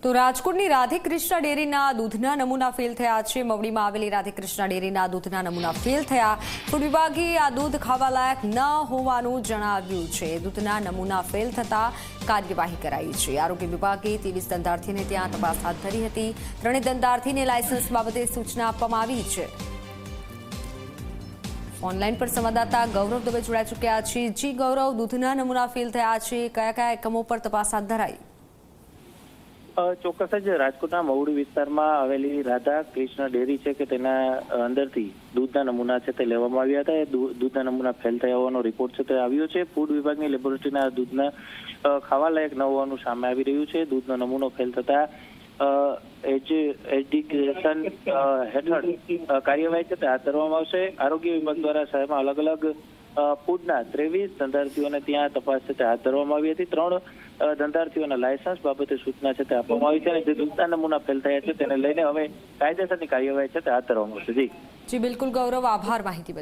તો રાજકોટની રાધેકૃષ્ણ ડેરીના દૂધના નમૂના ફેલ થયા છે। મવડીમાં આવેલી રાધેકૃષ્ણ ડેરીના દૂધના નમૂના ફેલ થયા। ફૂડ વિભાગે આ દૂધ ખાવા લાયક ન હોવાનું જણાવ્યું છે। દૂધના નમૂના ફેલ થતા કાર્યવાહી કરાઈ છે। આરોગ્ય વિભાગે 23 દંતાર્થીને ત્યાં તપાસ હાથ ધરી હતી। ત્રણેય દંતાર્થીને લાયસન્સ બાબતે સૂચના આપવામાં આવી છે। ઓનલાઈન પર સંવાદદાતા ગૌરવ દવે જોડાઈ ચૂક્યા છે। જી ગૌરવ, દૂધના નમૂના ફેલ થયા છે, કયા કયા એકમો પર તપાસ હાથ ધરાઈ? ચોક્કસ જ રાજકોટના મવડી વિસ્તારમાં આવેલી રાધા કૃષ્ણ ડેરી છે કે તેના અંદરથી દૂધના નમૂના છે તે લેવામાં આવ્યા હતા। એ દૂધના નમૂના ફેલ થયા હોવાનો રિપોર્ટ છે તે આવ્યો છે। ફૂડ વિભાગની લેબોરેટરીના દૂધના ખાવા લાયક ન હોવાનું સામે આવી રહ્યું છે। દૂધનો નમૂનો ફેલ થતા એજ્યુકેશન હેઠળ કાર્યવાહી છે તે હાથ ધરવામાં આવશે। આરોગ્ય વિભાગ દ્વારા શહેરમાં અલગ અલગ ફૂડના 23 ધંધાર્થીઓને ત્યાં તપાસ છે તે હાથ ધરવામાં આવી હતી। 3 ધંધાર્થીઓના લાયસન્સ બાબતે સૂચના છે તે આપવામાં આવી છે અને જે દૂધના નમૂના ફેલ થયા છે તેને લઈને હવે કાયદેસરની કાર્યવાહી છે તે હાથ ધરવામાં આવશે। જી બિલકુલ ગૌરવ, આભાર માહિતી